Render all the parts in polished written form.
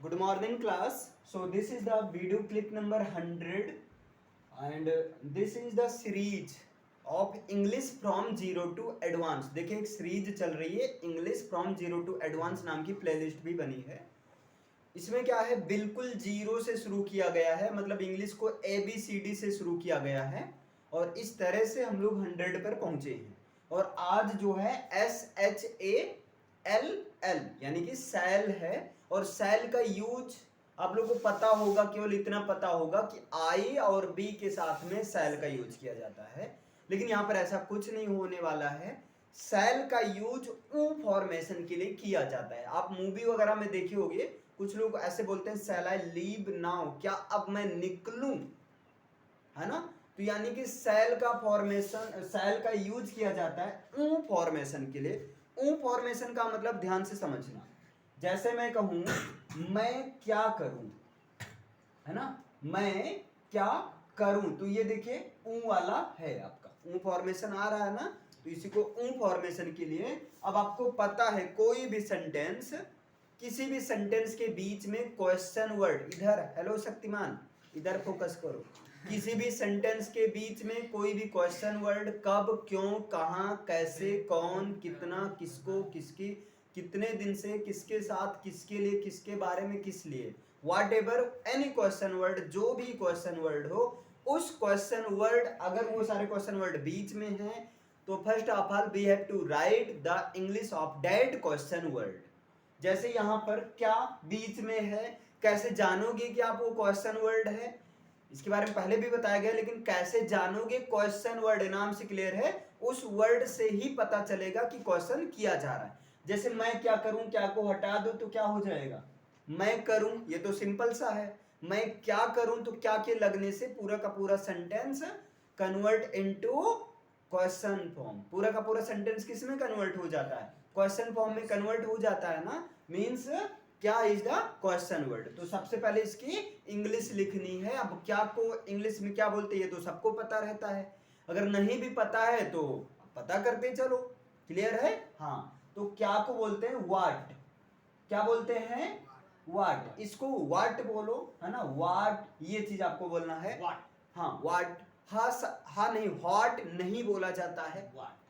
Good morning class. So this is the video clip number 100 and this is the series of English from zero to advance. देखिए एक series चल रही है English from zero to advance नाम की playlist भी बनी है। इसमें क्या है, बिल्कुल जीरो से शुरू किया गया है, मतलब इंग्लिश को ABCD से शुरू किया गया है और इस तरह से हम लोग 100 पर पहुंचे हैं। और आज जो है SHALL यानी कि सैल है और सैल का यूज आप लोगों को पता होगा, केवल इतना पता होगा कि आई और बी के साथ में सैल का यूज किया जाता है, लेकिन यहाँ पर ऐसा कुछ नहीं होने वाला है। सैल का यूज ऊ फॉर्मेशन के लिए किया जाता है। आप मूवी वगैरह में देखे होंगे, कुछ लोग ऐसे बोलते हैं शैल आई लीव नाउ, क्या अब मैं निकलूं, है ना। तो यानी कि सैल का फॉर्मेशन, सैल का यूज किया जाता है ऊ फॉर्मेशन के लिए। ऊ फॉर्मेशन का मतलब ध्यान से समझना, जैसे मैं कहूं मैं क्या करूं, है ना, मैं क्या करूं, तो ये देखिए ऊ वाला है आपका, ऊ फॉर्मेशन आ रहा है ना, तो इसी को ऊ फॉर्मेशन के लिए। अब आपको पता है कोई भी सेंटेंस, किसी भी सेंटेंस के बीच में क्वेश्चन वर्ड, इधर हेलो शक्तिमान इधर फोकस करो, किसी भी सेंटेंस के बीच में कोई भी क्वेश्चन वर्ड कब, क्यों, कहां, कैसे, कौन, कितना, किसको, किसकी, कितने दिन से, किसके साथ, किसके लिए, किसके बारे में, किस लिए, what ever any question word, जो भी क्वेश्चन वर्ड हो, उस क्वेश्चन वर्ड अगर वो सारे क्वेश्चन वर्ड बीच में हैं तो first of all we have to write the English of that question word. जैसे यहाँ पर क्या बीच में है, कैसे जानोगे कि आप वो क्वेश्चन वर्ड है, इसके बारे में पहले भी बताया गया, लेकिन कैसे जानोगे, क्वेश्चन वर्ड नाम से क्लियर है, उस वर्ड से ही पता चलेगा कि क्वेश्चन किया जा रहा है। जैसे मैं क्या करूं, क्या को हटा दो तो क्या हो जाएगा, मैं करूं, ये तो सिंपल सा है। मैं क्या करूं तो क्या के लगने से पूरा का पूरा sentence convert into question form, पूरा का पूरा सेंटेंस किस में कन्वर्ट हो जाता है, क्वेश्चन फॉर्म में कन्वर्ट हो जाता है ना। मींस क्या इज द क्वेश्चन वर्ड। तो सबसे पहले इसकी इंग्लिश लिखनी है। अब क्या को इंग्लिश में क्या बोलते हैं ये तो सबको पता रहता है, अगर नहीं भी पता है तो पता करते चलो, क्लियर है। हाँ, तो क्या को बोलते हैं वाट, क्या बोलते हैं वाट, इसको वाट बोलो, है ना, वाट, ये चीज आपको बोलना है वाट। हाँ वाट, हा नहीं, व्हाट नहीं बोला जाता है,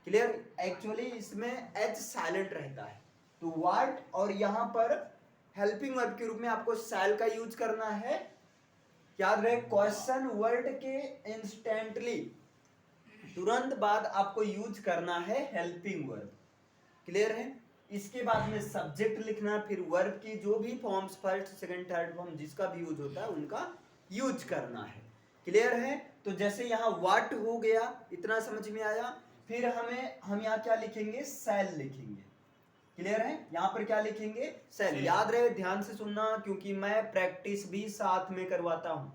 क्लियर। एक्चुअली इसमें एच साइलेंट रहता है, तो वाट, और यहां पर हेल्पिंग वर्ब के रूप में आपको सैल का यूज करना है। याद रहे क्वेश्चन वर्ड के इंस्टेंटली तुरंत बाद आपको यूज करना है हेल्पिंग वर्ब, क्लियर है। इसके बाद में सब्जेक्ट लिखना, फिर वर्ब की जो भी forms, first second third form जिसका भी यूज होता है उनका यूज करना है, क्लियर है। तो जैसे यहाँ व्हाट हो गया, इतना समझ में आया। फिर हम यहाँ क्या लिखेंगे, सेल लिखेंगे, क्लियर है। यहाँ पर क्या लिखेंगे, सेल। याद रहे, ध्यान से सुनना, क्योंकि मैं प्रैक्टिस भी साथ में करवाता हूँ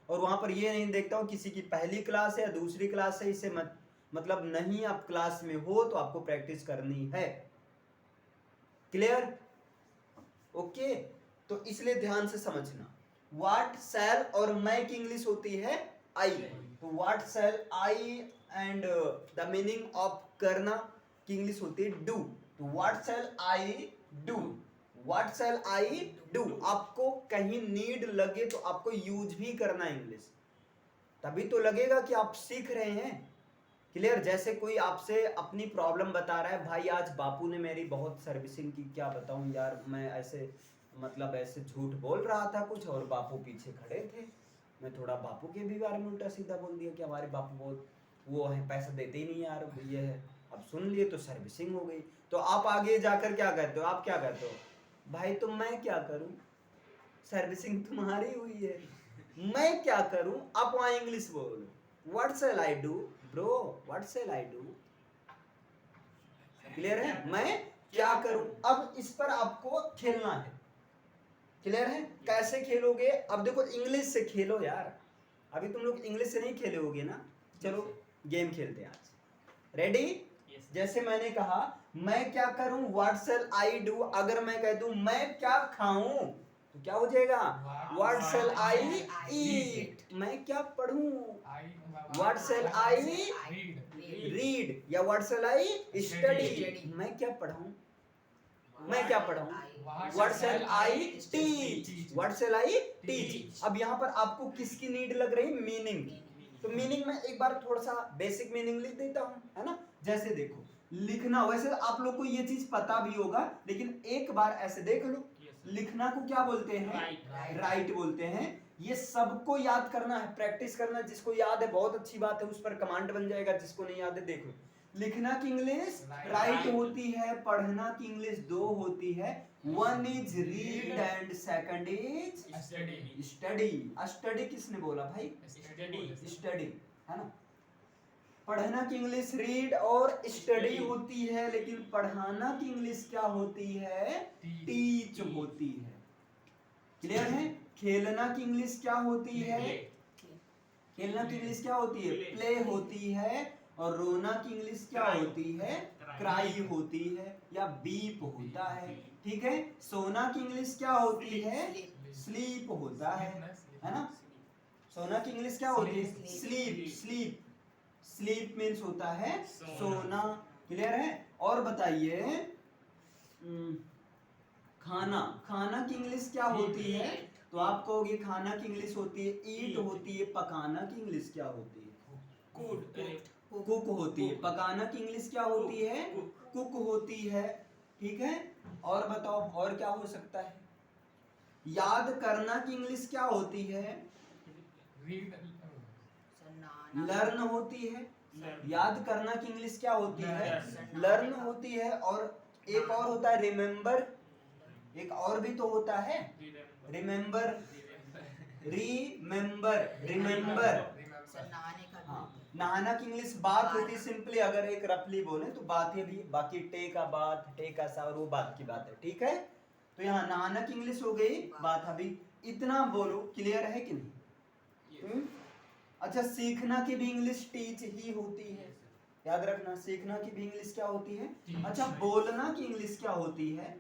और वहां पर ये नहीं देखता हूँ किसी की पहली क्लास है या दूसरी क्लास है, इससे मतलब नहीं, आप क्लास में हो तो आपको प्रैक्टिस करनी है, क्लियर, ओके। तो इसलिए ध्यान से समझना, व्हाट, शैल और मैं की इंग्लिश होती है आई, तो what, shall, I and the meaning of करना की इंग्लिश होती है डू, तो what shall I do, what shall I do. आपको कहीं नीड लगे तो आपको यूज भी करना है इंग्लिश, तभी तो लगेगा कि आप सीख रहे हैं, क्लियर। जैसे कोई आपसे अपनी प्रॉब्लम बता रहा है, भाई आज बापू ने मेरी बहुत सर्विसिंग की, क्या बताऊं यार, मैं ऐसे मतलब ऐसे झूठ बोल रहा था कुछ और बापू पीछे खड़े थे, मैं थोड़ा बापू के भी बारे में उल्टा सीधा बोल दिया कि हमारे बापू बहुत वो है, पैसा देते ही नहीं यार, ये है। अब सुन लिए तो सर्विसिंग हो गई, तो आप आगे जाकर क्या कहते हो, आप क्या कहते हो, भाई तो मैं क्या करूं, सर्विसिंग तुम्हारी हुई है, मैं क्या करूं। आप वहां इंग्लिश बोलो, what shall I do bro, what shall I do, clear है, मैं क्या करूं। अब इस पर आपको खेलना है, क्लियर है। कैसे खेलोगे, अब देखो इंग्लिश से खेलो यार, अभी तुम लोग इंग्लिश से नहीं खेले होगे ना, चलो गेम खेलते हैं आज, रेडी। जैसे मैंने कहा मैं क्या करूं, व्हाट शैल आई डू, अगर मैं कह दूं मैं क्या खाऊं तो क्या हो जाएगा, व्हाट शैल आई ईट, मैं क्या पढ़ूं, व्हाट शैल आई रीड, या व्हाट शैल आई स्टडी, मैं क्या पढ़ूं, मैं क्या पढ़ाऊं? What shall I teach, what shall I teach. अब यहाँ पर आपको किसकी नीड लग रही? मीनिंग की। तो मीनिंग में एक बार थोड़ा सा बेसिक मीनिंग लिख देता हूं, है ना। जैसे देखो लिखना, वैसे आप लोग को ये चीज पता भी होगा, लेकिन एक बार ऐसे देख लो, लिखना को क्या बोलते हैं? राइट बोलते हैं। ये सबको याद करना है, प्रैक्टिस करना। जिसको याद है बहुत अच्छी बात है, उस पर कमांड बन जाएगा। जिसको नहीं याद है देखो, लिखना की इंग्लिश राइट होती है, पढ़ना की इंग्लिश दो होती है। One is read and second is study. Study किसने बोला भाई? स्टडी, है ना। पढ़ना की इंग्लिश रीड और स्टडी होती है, लेकिन पढ़ाना की इंग्लिश क्या होती है? टीच होती है। क्लियर है? खेलना की इंग्लिश क्या होती है? खेलना की इंग्लिश क्या होती है? प्ले होती है। और रोना की इंग्लिश क्या होती है? क्राई होती है या बीप होता है। ठीक है। सोना की इंग्लिश क्या होती है? स्लीप होता है ना। सोना की इंग्लिश क्या होती है? स्लीप। स्लीप, स्लीप मीन्स होता है सोना। क्लियर है? और बताइए, खाना, खाना की इंग्लिश क्या होती है? तो आप कहोगे खाना की इंग्लिश होती है ईट होती है। पकाना की इंग्लिश क्या होती है? कुक होती है। पकाना की इंग्लिश क्या होती है? कुक होती है। ठीक है। और बताओ और क्या हो सकता है? याद करना की इंग्लिश क्या होती है? लर्न होती है। याद करना की इंग्लिश क्या होती है? लर्न होती है। और एक और होता है रिमेम्बर। एक और भी तो होता है रिमेम्बर, रिमेम्बर। हाँ, नहाना की इंग्लिश बात होती है। सिंपली अगर एक रफली बोले तो बात ही भी, बाकी टे का बात, टे का शावर, वो बात की बात है। ठीक है। तो यहाँ नहाना की इंग्लिश हो गई बात अभी। इतना बोलो, क्लियर है कि नहीं? अच्छा, सीखना की भी इंग्लिश टीच ही होती है, याद रखना। सीखना की भी इंग्लिश क्या होती है? अच्छा, बोलना की इंग्लिश क्या होती है?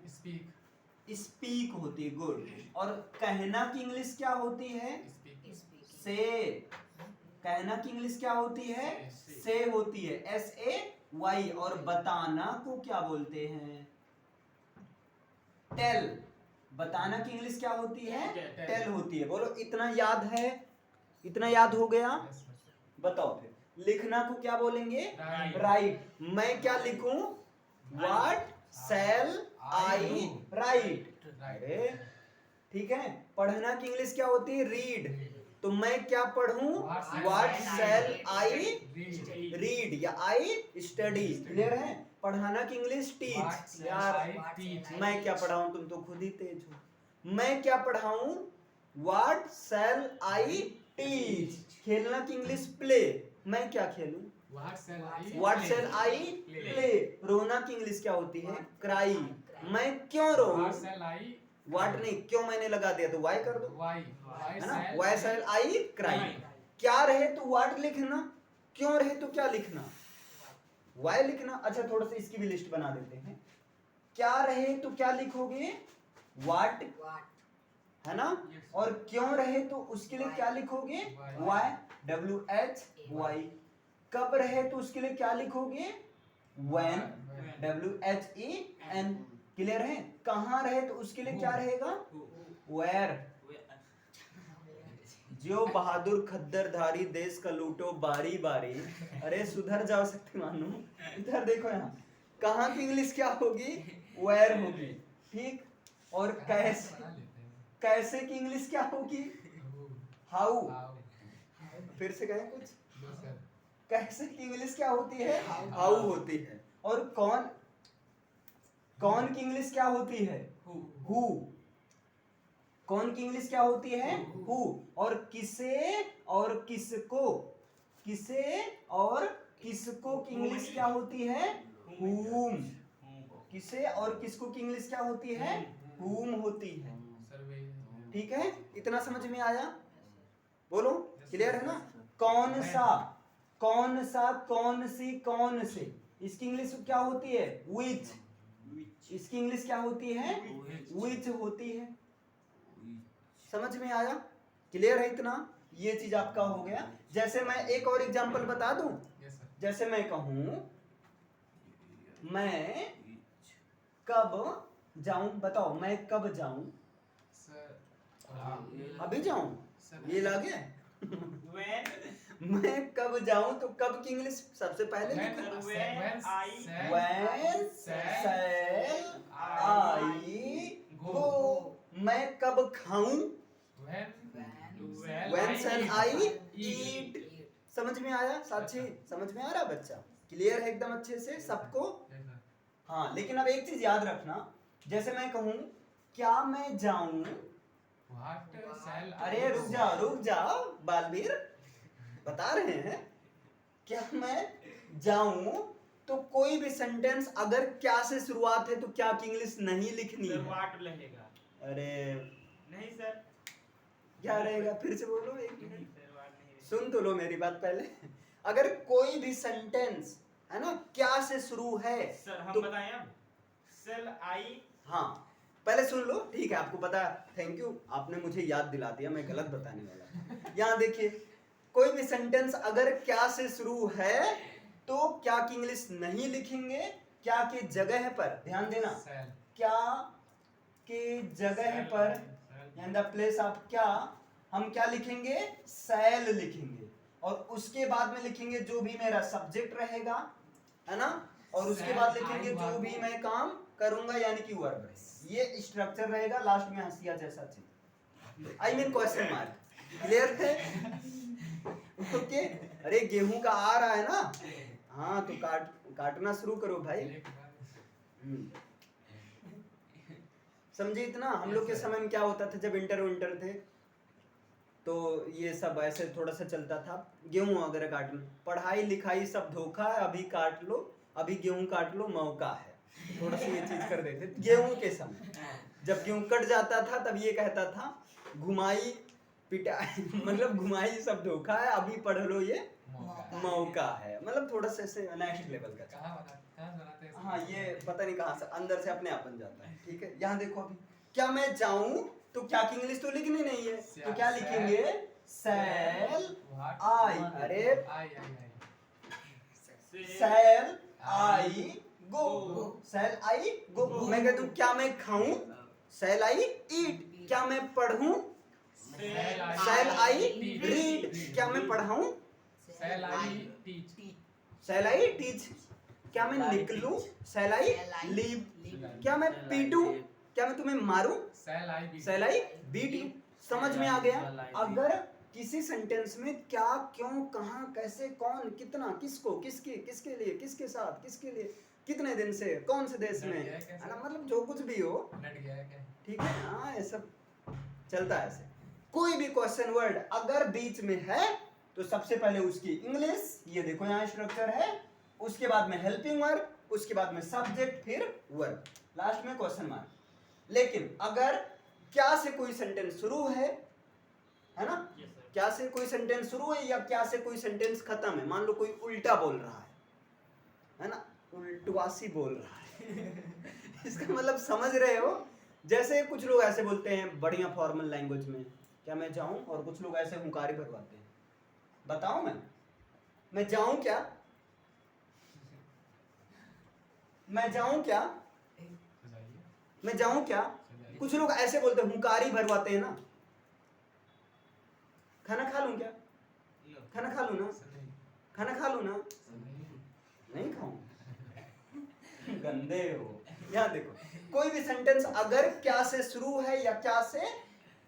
स्पीक होती है। गुड। और कहना की इंग्लिश क्या होती है? से। कहना की इंग्लिश क्या होती है? से होती है, SAY। और बताना को क्या बोलते हैं? टेल। बताना की इंग्लिश क्या होती है? टेल होती है। बोलो, इतना याद है? इतना याद हो गया? बताओ फिर लिखना को क्या बोलेंगे? राइट। मैं क्या लिखूं? What shall I right. अरे ठीक है। पढ़ना की इंग्लिश क्या होती है? रीड। तो मैं क्या पढ़ूं? व्हाट शैल आई रीड या आई स्टडी। क्लियर है? पढ़ाना की इंग्लिश टीच। यार मैं क्या पढ़ाऊं, तुम तो खुद ही तेज हो। मैं क्या पढ़ाऊं? What shall I teach. खेलना की इंग्लिश प्ले। मैं क्या खेलूं? What shall I play. रोना की इंग्लिश क्या होती है? क्राई। मैं क्यों रो? व्हाट नहीं, क्यों मैंने लगा दिया तो वाई कर दो, है ना। Why shall I cry. क्या रहे तो व्हाट लिखना, क्यों रहे तो क्या लिखना? वाई लिखना। अच्छा, थोड़ा सा इसकी भी लिस्ट बना देते हैं। क्या रहे तो क्या लिखोगे? व्हाट, है ना। और क्यों रहे तो उसके लिए क्या लिखोगे? Why, WHY। कब रहे तो उसके लिए क्या लिखोगे? when, WHEN। क्लियर है? कहां रहे तो उसके लिए क्या रहेगा? where। जो बहादुर खद्दरधारी देश का लूटो बारी बारी। अरे सुधर जाओ शक्तिमानू, इधर देखो। यहाँ कहां की इंग्लिश क्या होगी? where होगी। ठीक। और कैसे की इंग्लिश क्या होगी? हाउ। फिर से कहें कुछ? कैसे की इंग्लिश क्या होती है? हाउ होती है। और कौन की इंग्लिश क्या होती है? हु। कौन की इंग्लिश क्या होती है? हु। और किसे और किसको, किसे और किसको की इंग्लिश क्या होती है? हुम। किसे और किसको की इंग्लिश क्या होती है? हुम होती है। ठीक है। इतना समझ में आया? बोलो, क्लियर है ना। कौन सा, कौन सा, कौन सी, कौन से, इसकी इंग्लिश क्या होती है? विच। इसकी इंग्लिश क्या होती है? विच होती है। समझ में आया? क्लियर है? इतना ये चीज आपका हो गया। जैसे मैं एक और एग्जांपल बता दूं। जैसे मैं कहूं, मैं कब जाऊं, बताओ मैं कब जाऊं? अभी जाऊं, ये लगे मैं कब जाऊं, तो कब की इंग्लिश सबसे पहले लिखो। When shall I go, मैं कब खाऊं, when shall I eat। समझ में आया साक्षी? समझ में आ रहा बच्चा? क्लियर है एकदम अच्छे से सबको? हाँ, लेकिन अब एक चीज याद रखना, जैसे मैं कहूं क्या मैं जाऊं, अरे रुक जाओ बालवीर, बता रहे हैं, क्या मैं जाऊं, तो कोई भी सेंटेंस अगर क्या से शुरुआत है तो क्या की इंग्लिश नहीं लिखनी है। वाट रहेगा। अरे नहीं सर, क्या रहेगा, फिर से बोलो एक मिनट, सर वाट नहीं सुन तो लो मेरी बात पहले। अगर कोई भी सेंटेंस है ना क्या से शुरू है सर, हम तो बताएं अब, सेल आई, हाँ पहले सुन लो, ठीक है, आपको पता, थैंक यू, आपने मुझे याद दिला दिया, मैं गलत बताने वाला। यहाँ देखिए, कोई भी सेंटेंस अगर क्या से शुरू है तो क्या की इंग्लिश नहीं लिखेंगे, क्या के जगह पर, ध्यान देना, क्या के जगह पर, इन द प्लेस ऑफ क्या, हम क्या लिखेंगे, शैल लिखेंगे, और उसके बाद में लिखेंगे जो भी मेरा सब्जेक्ट रहेगा, है ना, और उसके बाद लिखेंगे जो भी मैं काम करूंगा, यानी कि वर्ब। ये स्ट्रक्चर रहेगा, लास्ट में हंसिया जैसा चीज, I mean question mark. Clear है? ओके। अरे गेहूं का आ रहा है ना, हाँ तो काटना शुरू करो भाई। समझे इतना? हम लोग के समय में क्या होता था, जब इंटर थे तो ये सब ऐसे थोड़ा सा चलता था, गेहूं वगैरह काटना, पढ़ाई लिखाई सब धोखा है, अभी काट लो, अभी गेहूं काट लो, मौका है, थोड़ा सा ये चीज कर देते। गेहूं के समय जब गेहूं कट जाता था तब ये कहता था घुमाई पिटाई मतलब घुमाई सब धोखा है, अभी पढ़ लो ये मौका है, मतलब थोड़ा सा ऐसे नेक्स्ट लेवल का। हाँ ये पता नहीं कहाँ से अंदर से अपने आप बन जाता है। ठीक है, यहाँ देखो, अभी क्या मैं जाऊं तो क्या की इंग्लिश तो लिखनी नहीं है, तो क्या लिखेंगे, शैल आई, अरे शैल आई गो, शैल आई गो। मैं कहता हूँ क्या मैं खाऊं, शैल आई ईट, क्या मैं पढ़ूं, शैल आई रीड, क्या मैं पढ़ाऊं, शैल आई टीच, क्या मैं निकलूं, शैल आई लीव, क्या मैं पीटूं, क्या मैं तुम्हें मारूं, शैल आई बीट यू। समझ में आ गया? अगर किसी सेंटेंस में क्या, क्यों, कहां, कैसे, कौन, कितना, किसको, किसके, किसके लिए, किसके साथ, किसके लिए, कितने दिन से, कौन से देश में, है ना, मतलब जो कुछ भी हो, ठीक है, हाँ ये सब चलता है ऐसे। कोई भी क्वेश्चन वर्ड अगर बीच में है तो सबसे पहले उसकी इंग्लिश, ये देखो यहाँ स्ट्रक्चर है, उसके बाद में हेल्पिंग वर्ब, उसके बाद में सब्जेक्ट, फिर वर्ब, लास्ट में क्वेश्चन मार्क। लेकिन अगर क्या से कोई सेंटेंस शुरू है ना, क्या से कोई सेंटेंस शुरू है या क्या से कोई सेंटेंस खत्म है, मान लो कोई उल्टा बोल रहा है ना, उल्टवासी बोल रहा है इसका मतलब समझ रहे हो? जैसे कुछ लोग ऐसे बोलते हैं बढ़िया फॉर्मल लैंग्वेज में, क्या मैं जाऊं, और कुछ लोग ऐसे हुंकारी भरवाते हैं, बताऊं मैं जाऊं क्या, मैं जाऊं क्या, मैं जाऊं क्या, कुछ लोग ऐसे बोलते हैं, हुंकारी भरवाते हैं ना, खाना खा लूं क्या, खाना खा लूं ना, खाना खा लूं ना, नहीं खाऊं गंदे हो। यहाँ देखो, कोई भी सेंटेंस अगर क्या से शुरू है या क्या से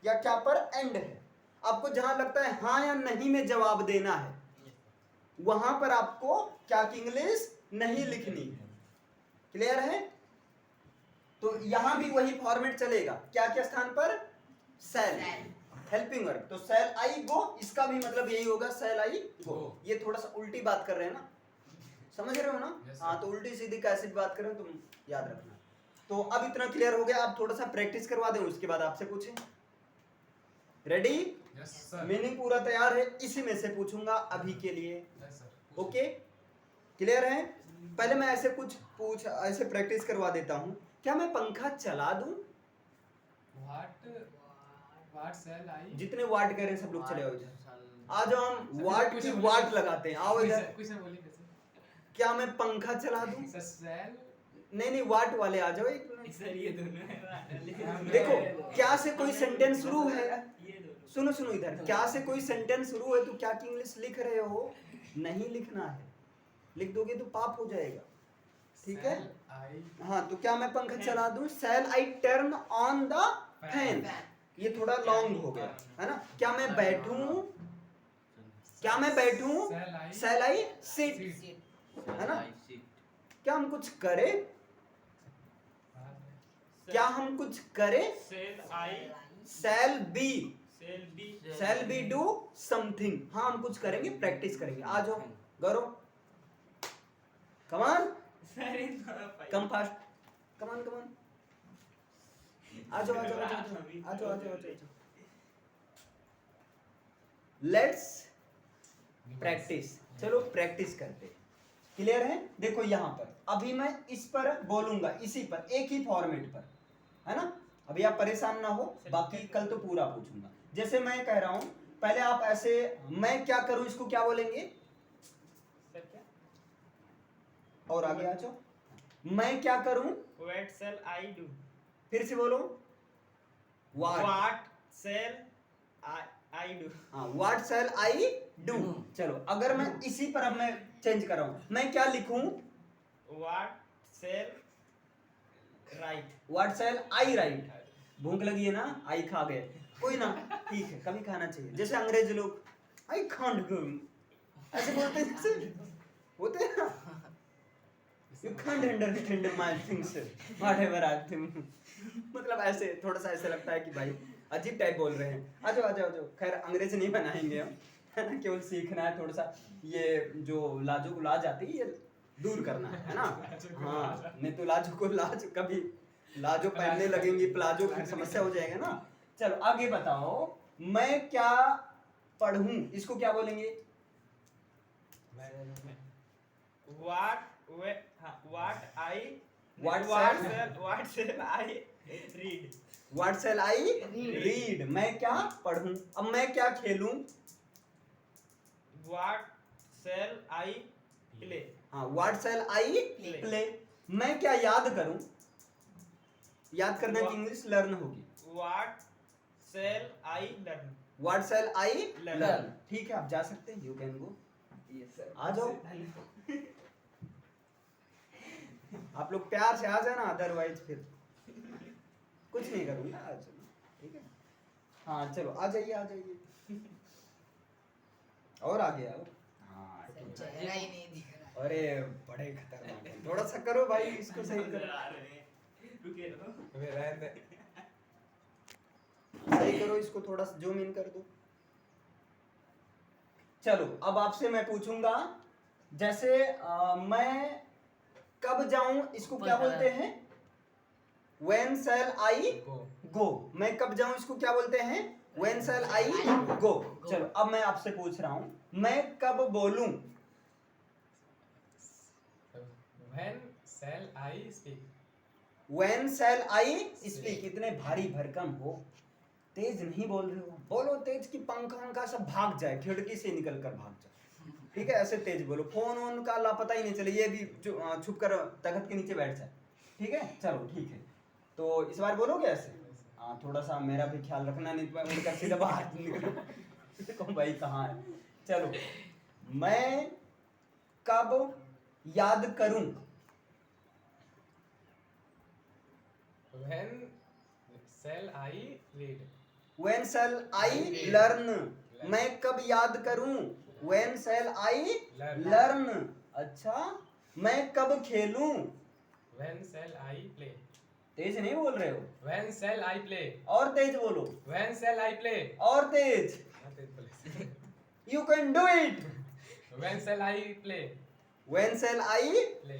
या क्या पर एंड है, आपको जहां लगता है हाँ या नहीं में जवाब देना है, वहां पर आपको क्या की इंग्लिश नहीं लिखनी है। क्लियर है? तो यहां भी वही फॉर्मेट चलेगा, क्या के स्थान पर, शैल, हेल्पिंग वर्ब, तो शैल आई गो, इसका भी मतलब यही होगा, शैल आई गो। ये थोड़ा सा उल्टी बात कर रहे हैं ना, समझ रहे हो ना? हाँ, तो उल्टी सीधी कैसी बात करें तुम याद रखना। तो अब इतना क्लियर हो गया, आप थोड़ा सा प्रैक्टिस करवा दें, उसके बाद आपसे पूछें। रेडी? मीनिंग पूरा तैयार है, इसी में से पूछूंगा अभी के लिए। ओके, क्लियर है? पहले मैं ऐसे कुछ ऐसे प्रैक्टिस करवा देता हूं। क्या मैं पंखा चला दूं? जितने वाट कह रहे हैं सब लोग चले आओ इधर, आ जाओ, हम वाट की वाट लगाते हैं, आओ इधर। क्या मैं पंखा चला दूं? नहीं नहीं वाट वाले आ जाओ एक मिनट। सर ये दोनों है। देखो क्या से कोई सेंटेंस शुरू है, ये दोनों। सुनो सुनो इधर, क्या से कोई सेंटेंस शुरू है तो क्या की इंग्लिश लिख रहे हो? नहीं लिखना है, लिख दोगे तो पाप हो जाएगा, ठीक है? हाँ तो क्या मैं पंखा चला दूं? Shall I turn on the fan, ये थोड़ा लॉन्ग हो गया है ना। क्या मैं बैठूं? क्या मैं बैठूं? सेल आई सिट, है ना। क्या हम कुछ करें? क्या हम कुछ करें? Shall we, shall we do something. हाँ हम कुछ करेंगे, प्रैक्टिस करेंगे। आ जाओ गौरव, कमान कम फास्ट, कमान कमान, आ जाओ आ जाओ आ जाओ आ जाओ आ जाओ आ जाओ। लेट्स प्रैक्टिस, चलो प्रैक्टिस करते हैं। क्लियर है? देखो यहाँ पर अभी मैं इस पर बोलूंगा, इसी पर एक ही फॉर्मेट पर, है ना। अभी आप परेशान ना हो, बाकी कल तो पूरा पूछूंगा। जैसे मैं कह रहा हूं, पहले आप ऐसे, मैं क्या करूं इसको क्या बोलेंगे? और आगे आ जाओ, मैं क्या करूं? What shall I do? फिर से बोलो, What shall I do? हाँ व्हाट शैल आई डू। चलो अगर मैं इसी पर अब मैं चेंज कर रहा हूं, मैं क्या लिखूं? What shall write? What shall I right. भूख लगी है ना, आई खा गए, कोई ना, ठीक है कभी खाना चाहिए। जैसे अंग्रेज लोग आई कांट गो ऐसे बोलते हैं, जैसे होते हैं ना, you can't understand my things whatever I think, मतलब ऐसे थोड़ा सा ऐसे लगता है कि भाई अजीब टाइप बोल रहे हैं। आ जाओ आ जाओ आ जाओ। खैर अंग्रेजी नहीं बनाएंगे हम, है ना, केवल सीखना है थोड़ा सा, ये जो लाजो को लाज आती है ये दूर करना है ना। हाँ नहीं तो लाजो को लाज, कभी लाजो पहनने लगेंगी प्लाजो, फिर समस्या हो जाएगा ना। चलो आगे बताओ, मैं क्या पढ़ूं इसको क्या बोलेंगे? What shall I read? What shall I read, मैं क्या पढ़ूं। अब मैं क्या खेलूं? What shall I play? हाँ व्हाट शैल आई प्ले, मैं क्या याद करूं? याद करने की इंग्लिश लर्न होगी। What shall I learn? What shall I Learn. Learn, ठीक है आप जा सकते हैं, यू कैन गो। आ जाओ आप लोग प्यार से आ जाना, अदरवाइज फिर कुछ नहीं करूंगा आज, ठीक है। हाँ चलो आ जाइए आ जाइए, और आगे आओ। हाँ चेहरा ही नहीं दिख रहा। अरे बड़े खतरनाक हैं, थोड़ा सा करो भाई इसको सही करो, रुके रहो। सही करो इसको, थोड़ा सा जूम इन कर दो। चलो अब आपसे मैं पूछूंगा, जैसे मैं कब जाऊं इसको क्या बोलते हैं? When shall I go, मैं कब जाऊं इसको क्या बोलते हैं? When shall I go। चलो अब मैं आपसे पूछ रहा हूं, मैं कब बोलूं? When shall I speak? When shall I speak। इतने भारी भरकम हो, तेज नहीं बोल रहे हो, बोलो तेज की पंखा का सब भाग जाए, खिड़की से निकल कर भाग जाए, ठीक है ऐसे तेज बोलो, फोन वोन का लापता ही नहीं चले, ये भी छुप कर तख्त के नीचे बैठ जाए, ठीक है। चलो ठीक है, तो इस बार बोलोगे ऐसे? हाँ थोड़ा सा मेरा भी ख्याल रखना, नहीं तो उनका सीधा बाहर निकलो भाई कहाँ है। चलो मैं कब याद करूं? When shall I read? When shall I learn, मैं कब याद करूं? When shall I learn। अच्छा मैं कब खेलूं? When shall I play? तेज नहीं बोल रहे हो, When shall I play? और तेज बोलो, When shall I play? और तेज, you can do it। When shall I play? When shall I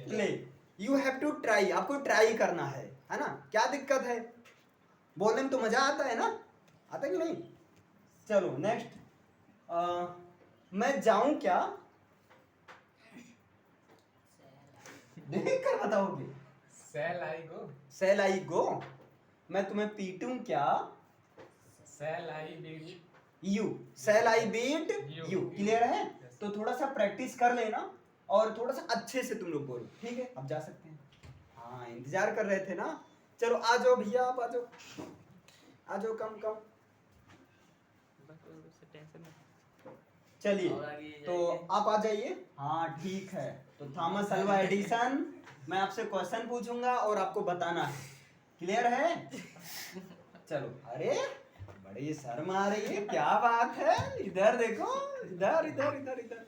play, you have to try, आपको ट्राई करना है ना। क्या दिक्कत है, बोलने में तो मजा आता है ना, आता कि नहीं। चलो नेक्स्ट, मैं जाऊं क्या? देख कर बताओगे। Shall I go? Shall I go, मैं तुम्हें पीटूं क्या? Shall I beat You, shall I beat You. you, clear है? Yes. तो थोड़ा सा प्रैक्टिस कर लेना और थोड़ा सा अच्छे से तुम लोग बोलो, ठीक है। अब जा सकते हैं। हाँ हाँ इंतजार कर रहे थे ना। चलो आ जाओ भैया, आप आ जाओ, आ जाओ, कम कम। चलिए और आगे तो जाइए। आप आ जाइए। हाँ ठीक है, तो थॉमस अल्वा एडिसन, मैं आपसे क्वेश्चन पूछूंगा और आपको बताना है। क्लियर है? चलो, अरे बड़ी शर्म आ रही है, क्या बात है? इधर देखो, इधर इधर इधर इधर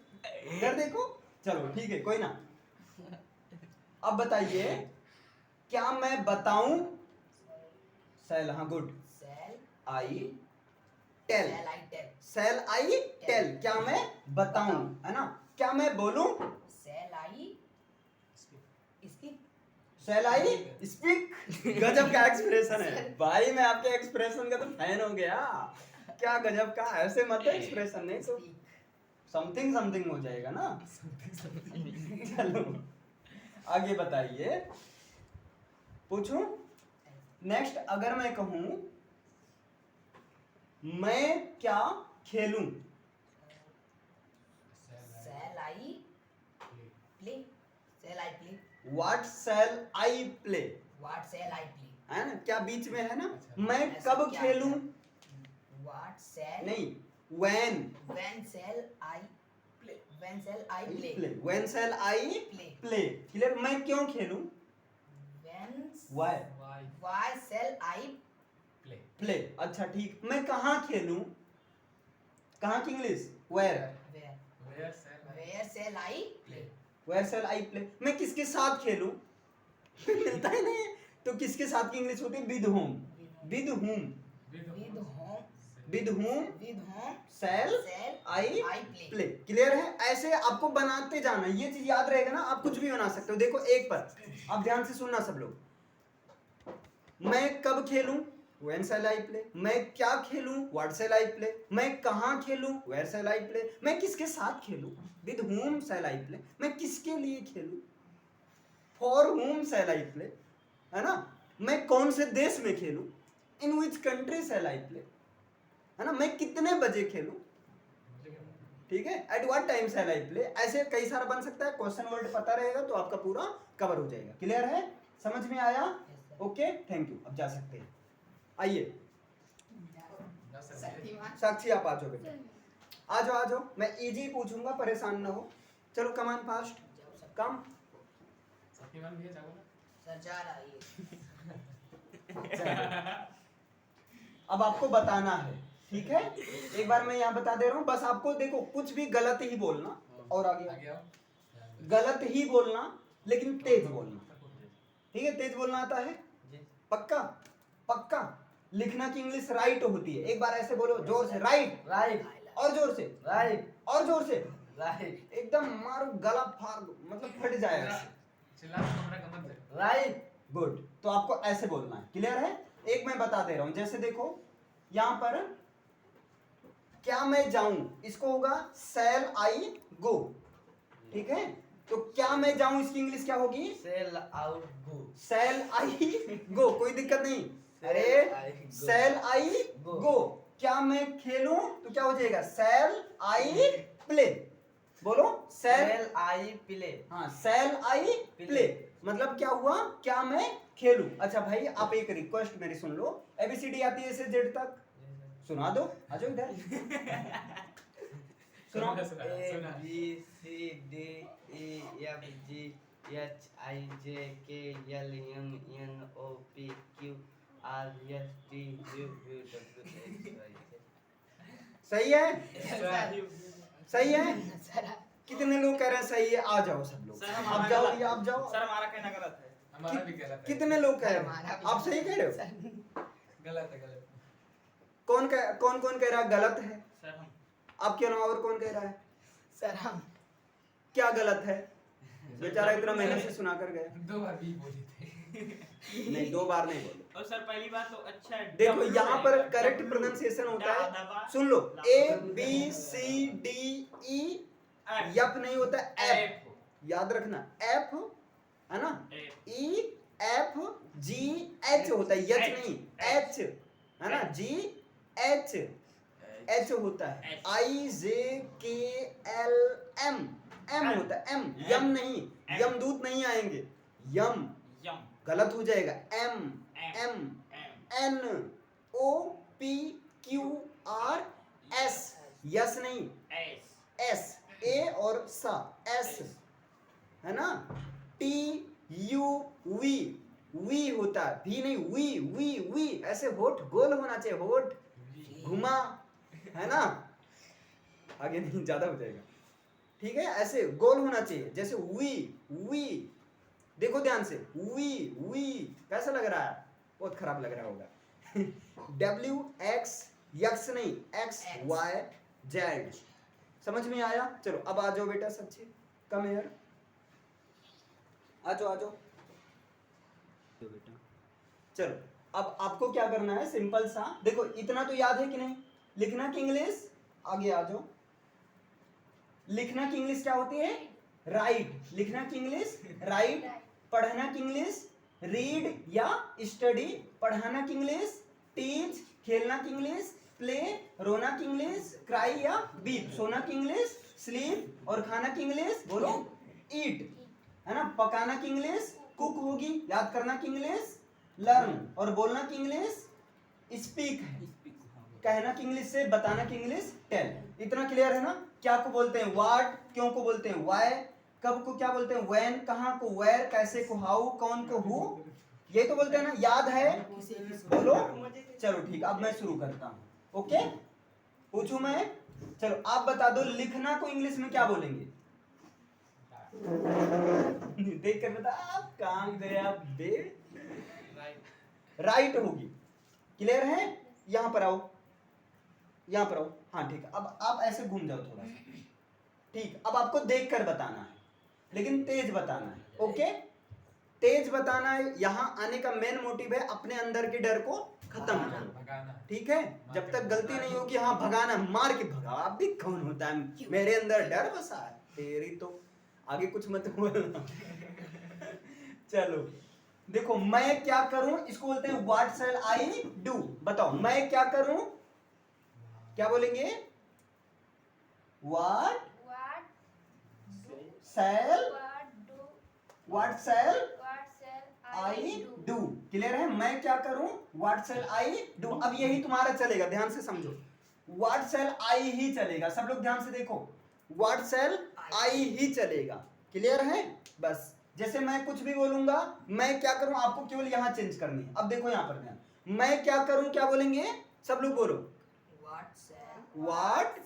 इधर देखो। चलो ठीक है, कोई ना। अब बताइए, क्या मैं बताऊं? सेल, हाँ good. Shall I tell, shall I tell shall I tell, क्या मैं बताऊं, है ना? क्या मैं बोलूं? सेल आई इसकी सेल आई स्पीक। गजब का एक्सप्रेशन है भाई, मैं आपके एक्सप्रेशन का तो फैन हो गया। क्या गजब का, ऐसे मत एक्सप्रेशन, नहीं तो समथिंग समथिंग हो जाएगा ना। चलो आगे बताइए, पूछूं? नेक्स्ट, अगर मैं कहूं मैं क्या खेलूं? Shall I play shall I play what shall I play, what shall I play है ना? क्या बीच में है ना? अच्छा। मैं ऐसा कब क्या खेलूं? व्हाट सेल नहीं, when when shall I play when shall I play play, when shall I play play? Clear? मैं क्यों खेलूं? When Why why shall I play? अच्छा ठीक, मैं कहाँ खेलूं? कहाँ की English? Where? Where shall I play Where shall I play? मैं किसके साथ खेलूं? मिलता ही नहीं है। तो किसके साथ की इंग्लिश होती है? With whom? With whom? With whom With whom shall shall I I play play? Clear है? ऐसे आपको बनाते जाना, ये चीज याद रहेगा ना, आप कुछ भी बना सकते हो। देखो एक पर, आप ध्यान से सुनना सब लोग। मैं कब खेलूं? When shall I play? मैं क्या खेलूं? What shall I play? मैं कहाँ खेलूं? Where shall I play? मैं किसके साथ खेलूं? With whom shall I play? मैं किसके लिए खेलूं? For whom shall I play? है ना? मैं कौन से देश में खेलूं? In which country shall I play? है ना? मैं कितने बजे खेलूं? ठीक है, at what time shall I play? ऐसे कई सारा बन सकता है। क्वेश्चन वर्ड पता रहेगा तो आपका पूरा कवर हो जाएगा। क्लियर है? समझ में आया? Okay, thank you. अब जा सकते हैं। आइए साक्षी, आप आ जाओ बेटा, आ जाओ आ जाओ। मैं इजी पूछूंगा, परेशान ना हो। चलो कमान फास्ट, कम। सर जा रहा है अब आपको बताना है, ठीक है? एक बार मैं यहाँ बता दे रहा हूँ, बस आपको देखो कुछ भी गलत ही बोलना, और आगे गलत ही बोलना, लेकिन तेज बोलना। ठीक है? तेज बोलना आता है? पक्का? पक्का? लिखना की इंग्लिश राइट होती है। एक बार ऐसे बोलो जोर से, राइट, राइट और जोर से, राइट और जोर से, राइट एकदम मारो, गला फाड़ दो, मतलब फट जाएगा। राइट गुड, तो आपको ऐसे बोलना है। क्लियर है? एक मैं बता दे रहा हूं, जैसे देखो यहां पर, क्या मैं जाऊं, इसको होगा शैल आई गो। ठीक है? तो क्या मैं जाऊं, इसकी इंग्लिश क्या होगी? सेल आउट गो शैल आई गो। कोई दिक्कत नहीं। अरे शैल आई गो। क्या मैं खेलूं तो क्या हो जाएगा? शैल आई प्ले। बोलो, सेल आई प्ले हाँ, शैल आई प्ले मतलब क्या हुआ? क्या मैं खेलूं। अच्छा भाई, आप एक रिक्वेस्ट मेरी सुन लो। एबीसीडी आती है से जेड तक? सुना दो, आ जाओ इधर। सुनो। A B C D E F G H I J K L M N O P Q R S T U V W X Y Z. सही है? सही है? कितने लोग कह रहे हैं सही है? आ जाओ सब लोग, आप जाओ, ये आप जाओ। सर हमारा कहना गलत है। हमारा भी गलत है। कितने लोग कह रहे हैं? आप सही कह रहे हो? गलत है। कौन कह रहा है गलत है? सर हम आपके अलावा और कौन कह रहा है? सर हम क्या गलत है? बेचारा इतना मेहनत से सुना कर गया। 2 बार भी बोले थे। नहीं, 2 बार नहीं बोले। और सर पहली बात तो अच्छा है। देखो W यहाँ पर है, करेक्ट W, प्रोनाउंसिएशन होता है। दबा, सुन लो, ला, A B C D E, F, यप नहीं होता, एफ। F, याद रखना, एफ है ना? F, ई एफ जी एच होता है, यच नहीं, एच है ना? जी एच, एच होता है। H, आई J K L M, M होता है, एम। यम नहीं, यमदूत नहीं आएंगे, यम। यम, गलत हो जाएगा, M M N O P Q R S, yes नहीं एस, ए और सा एस है ना, टी यू वी, वी होता है, भी नहीं, वी वी वी, ऐसे होठ गोल होना चाहिए, होठ घुमा, है ना, आगे नहीं ज्यादा हो जाएगा, ठीक है, ऐसे गोल होना चाहिए, जैसे वी वी, देखो ध्यान से, वी वी कैसा लग रहा है, बहुत खराब लग रहा होगा। डब्ल्यू एक्स, यक्स नहीं, एक्स वाई जेड, समझ में आया? चलो अब आ जाओ बेटा सच्ची, कम हेयर, आ जाओ आ जाओ बेटा। चलो अब आपको क्या करना है, सिंपल सा, देखो इतना तो याद है कि नहीं, लिखना की इंग्लिश, आगे आ जाओ, लिखना की इंग्लिश क्या होती है, राइट, लिखना की इंग्लिश राइट, पढ़ना की इंग्लिश रीड या स्टडी, पढ़ाना की इंग्लिश टीच, खेलना की इंग्लिश प्ले, रोना की इंग्लिश क्राई या बीप, सोना की इंग्लिश स्लीप, और खाना की इंग्लिश बोलो ईट, है ना, पकाना की इंग्लिश कुक होगी, याद करना की इंग्लिश लर्न, और बोलना की इंग्लिश स्पीक है, कहना की इंग्लिश से बताना की इंग्लिश टेल, इतना क्लियर है ना? क्या को बोलते हैं व्हाट, क्यों को बोलते हैं व्हाई, कब को क्या बोलते हैं व्हेन, कहाँ को वेयर, कैसे को हाउ, कौन को हु, ये तो बोलते हैं ना, याद है बोलो। चलो ठीक, अब मैं शुरू करता हूँ, ओके, पूछूं मैं, चलो आप बता दो लिखना को इंग्लिश में क्या बोलेंगे, देख कर बता, आप काम करे आप दे, राइट होगी, क्लियर है? यहां पर आओ, यहां पर आओ, हाँ ठीक है, अब आप ऐसे घूम जाओ थोड़ा सा, ठीक, अब आपको देखकर बताना है, लेकिन तेज बताना है, ओके, तेज बताना है, यहां आने का मेन मोटिव है अपने अंदर के डर को खत्म करो, भगाना। ठीक है, जब तक गलती नहीं होगी, हाँ भगाना, मार के भगाओ, आप भी कौन होता है, मेरे अंदर डर बसा है, तेरी तो आगे कुछ मत बोलना। चलो देखो, मैं क्या करूं, इसको बोलते हैं व्हाट शैल आई डू, बताओ मैं क्या करूं, क्या बोलेंगे, what shell, what shall I do, clear है? मैं क्या करूं, व्हाट शैल आई डू, अब यही तुम्हारा चलेगा, ध्यान से समझो, व्हाट शैल आई ही चलेगा, सब लोग ध्यान से देखो, व्हाट शैल आई ही चलेगा, क्लियर है? बस जैसे मैं कुछ भी बोलूंगा, मैं क्या करूं, आपको केवल यहां चेंज करनी है, अब देखो यहां पर ध्यान, मैं क्या करूं, क्या बोलेंगे, सब लोग बोलो, व्हाट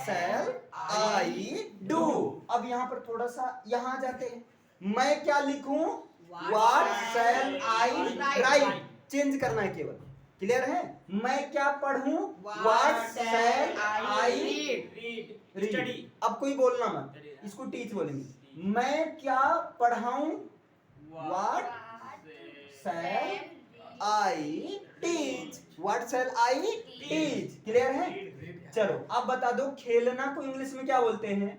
शैल आई डू, अब यहां पर थोड़ा सा यहां आ जाते हैं, मैं क्या लिखूं, what shall I right, change करना है केवल, क्लियर है? मैं क्या पढ़ूं, व्हाट शैल आई रीड, अब कोई बोलना मत, इसको टीच बोलेंगे, मैं क्या पढ़ाऊं, what shall I teach, what shall I teach, clear है? चलो अब बता दो खेलना को इंग्लिश में क्या बोलते हैं,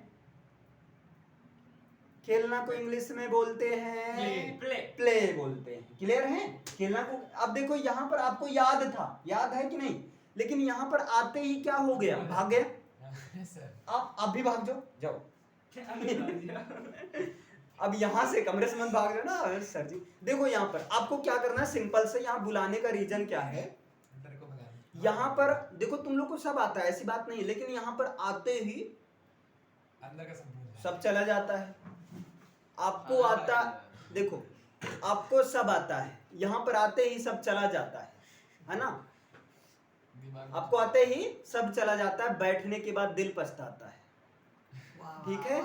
खेलना को इंग्लिश में बोलते हैं प्ले बोलते हैं, क्लियर है? खेलना को, अब देखो यहाँ पर आपको याद था, याद है कि नहीं, लेकिन यहाँ पर आते ही क्या हो गया, भाग गया, आप भी भाग जाओ, जाओ अब यहाँ से कमरे से मत भाग रहे ना सर जी। देखो यहाँ पर आपको क्या करना है, सिंपल से, यहाँ बुलाने का रीजन क्या है, यहाँ पर देखो तुम लोग को सब आता है, ऐसी बात नहीं, लेकिन यहाँ पर आते ही अंदर का सब चला जाता है, आपको आता, देखो आपको सब आता है, यहाँ पर आते ही सब चला जाता है ना, आपको आते ही सब चला जाता है, बैठने के बाद दिल पछताता है, ठीक है?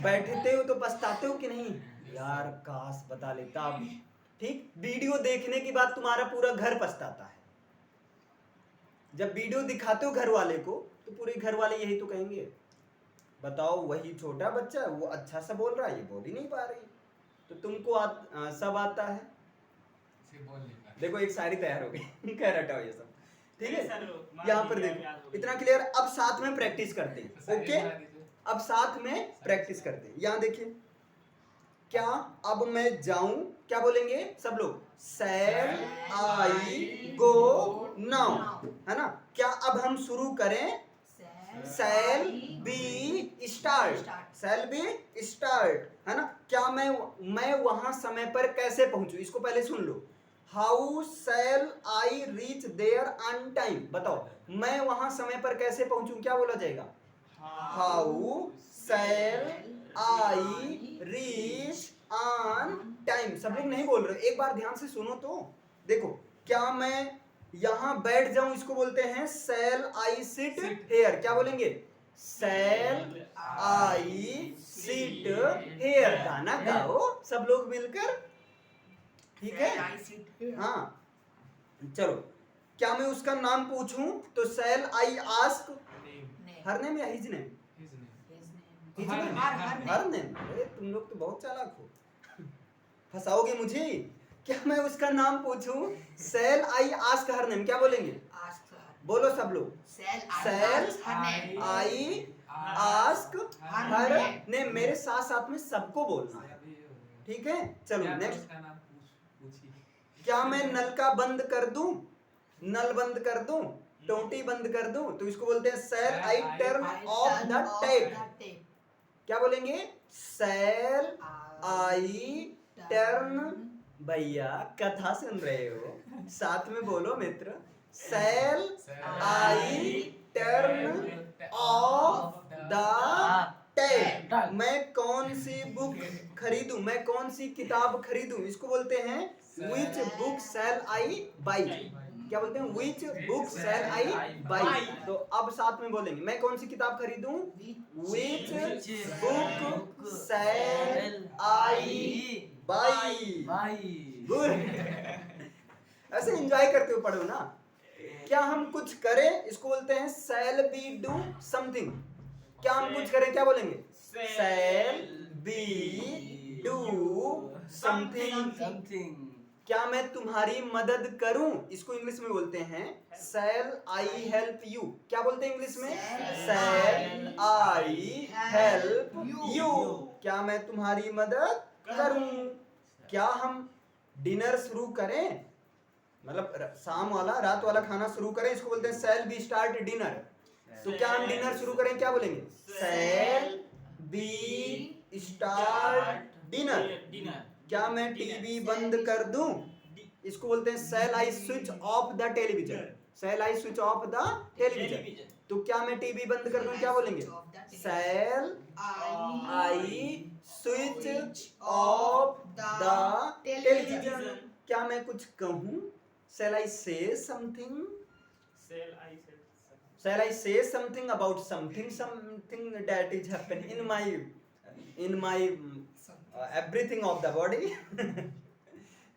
बैठते हो तो पछताते हो कि नहीं, यार काश बता लेता, ठीक? वीडियो देखने के बाद तुम्हारा पूरा घर पछताता है, जब वीडियो दिखाते हो घर वाले को तो पूरे घर वाले यही तो कहेंगे, बताओ वही छोटा बच्चा वो अच्छा सा बोल रहा है, ये बोल ही नहीं पा रही, तो तुमको सब आता है, देखो एक सारी तैयार हो गई कह रटा हो ये सब, ठीक है? यहाँ पर देखो इतना क्लियर, अब साथ में प्रैक्टिस करते हैं, ओके? अब साथ में प्रैक्टिस करते हैं, यहाँ देखिए, क्या अब मैं जाऊं, क्या बोलेंगे सब लोग, शैल आई गो नाउ, है ना? क्या अब हम शुरू करें, shall be start, shall be start, है ना। क्या मैं वहां समय पर कैसे पहुंचूं, इसको पहले सुन लो। How shall I reach there on time, बताओ मैं वहां समय पर कैसे पहुंचूं, क्या बोला जाएगा? How shall I reach on time। सब लोग नहीं बोल रहे, एक बार ध्यान से सुनो तो। देखो, क्या मैं यहां बैठ जाऊं, इसको बोलते हैं shall I sit here, क्या बोलेंगे? shall I sit here। गाना गाओ सब लोग मिलकर, ठीक है? हाँ चलो, क्या मैं उसका नाम पूछूं तो shall I ask her name या his name? His name. Her name. अरे तुम लोग तो बहुत चालाक हो, फंसाओगे मुझे। क्या मैं उसका नाम पूछूं? shall I ask her name, क्या बोलेंगे? बोलो सब लोग। shall I ask her name, मेरे साथ साथ में सबको बोलना है, ठीक है? चलो या तो नेक्स्ट। उसका नाम पूछिए। क्या मैं नल का बंद कर दूं, नल बंद कर दूं, टोटी बंद कर दूं, तो इसको बोलते हैं shall I turn off the tap, क्या बोलेंगे? shall I turn, भैया कथा सुन रहे हो, साथ में बोलो मित्र। shall I turn off the tap, मैं कौन सी बुक खरीदूं, मैं कौन सी किताब खरीदूं, इसको बोलते हैं which book shall I buy, क्या बोलते हैं? which book shall I buy। तो अब साथ में बोलेंगे, मैं कौन सी किताब खरीदूं? which book shall I buy। Good, ऐसे एंजॉय करते हुए पढ़ो ना। क्या हम कुछ करें, इसको बोलते हैं shall we do something, क्या हम कुछ करें, क्या बोलेंगे? shall we do something। क्या मैं तुम्हारी मदद करूं, इसको इंग्लिश में बोलते हैं shall I help you, क्या बोलते हैं इंग्लिश में? shall I help you, क्या मैं तुम्हारी मदद करूं। क्या हम डिनर शुरू करें, मतलब शाम वाला रात वाला खाना शुरू करें, इसको बोलते हैं shall we start dinner। तो क्या हम डिनर शुरू करें, क्या बोलेंगे? shall we start dinner। क्या मैं टीवी बंद कर दूं, इसको बोलते हैं shall I switch off the television, shall I switch off the television। तो क्या मैं टीवी बंद कर दूं, क्या बोलेंगे? shall I switch off the television। क्या मैं कुछ कहूं, shall I say something, shall I say something about something that is happen in my everything of the body।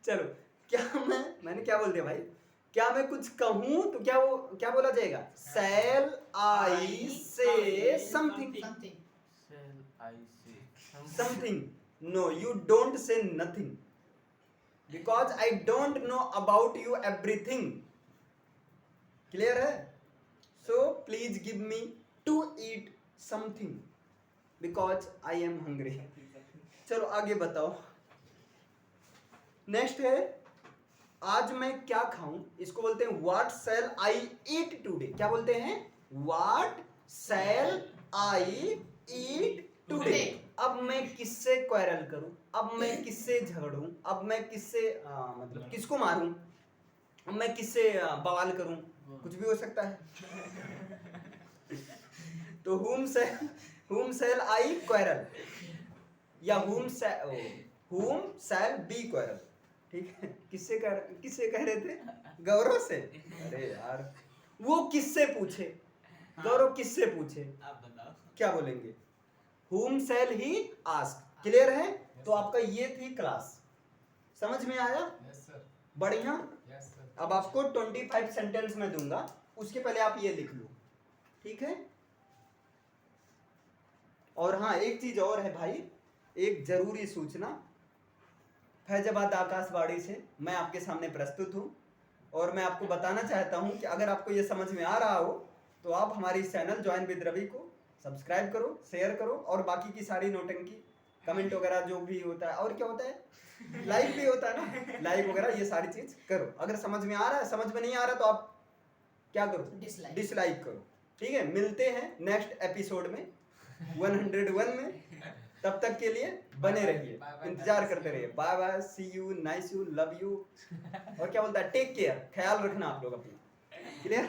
चलो, क्या मैंने क्या बोल दिया भाई? क्या मैं कुछ कहूं तो क्या बोला जाएगा? shall I say something। something, no, you don't say nothing, because I don't know about you everything। Clear है? so please give me to eat something because I am hungry। चलो आगे बताओ। नेक्स्ट है आज मैं क्या खाऊं, इसको बोलते हैं what shall I eat today, क्या बोलते हैं? What shall I eat today. अब मैं किससे क्वेरल करूं, अब मैं किससे झगड़ूं, अब मैं किससे मतलब किसको मारूं, अब मैं किससे बवाल करूं, कुछ भी हो सकता है। तो whom shall I quarrel या whom shall be quarrel, ठीक है? किससे कह रहे थे? गौरव से। अरे यार वो किससे पूछे, गौरव किससे पूछे, आप बताओ क्या बोलेंगे? whom shall he ask। Clear है? तो आपका ये थी क्लास, समझ में आया? यस सर, बढ़िया। Yes sir. अब आपको 25 सेंटेंस में दूंगा, उसके पहले आप ये लिख लो, ठीक है? और हाँ एक चीज और है भाई, एक जरूरी सूचना, फैजाबाद आकाशवाणी से मैं आपके सामने प्रस्तुत हूँ और मैं आपको बताना चाहता हूँ कि अगर आपको ये समझ में आ रहा हो तो आप हमारी इस चैनल ज्वाइन विद रवि को सब्सक्राइब करो, शेयर करो और बाकी की सारी नोटंकी कमेंट वगैरह जो भी होता है, और क्या होता है, लाइक भी होता है ना, लाइक वगैरह ये सारी चीज करो। अगर समझ में आ रहा है, समझ में नहीं आ रहा तो आप क्या करो? डिसलाइक करो, ठीक है, मिलते हैं नेक्स्ट एपिसोड में 101 में। तब तक के लिए बने रहिए, इंतजार करते रहिए। Bye bye, see you, nice you, love you, और क्या बोलता है, टेक केयर, ख्याल रखना आप लोग अपना। क्लियर?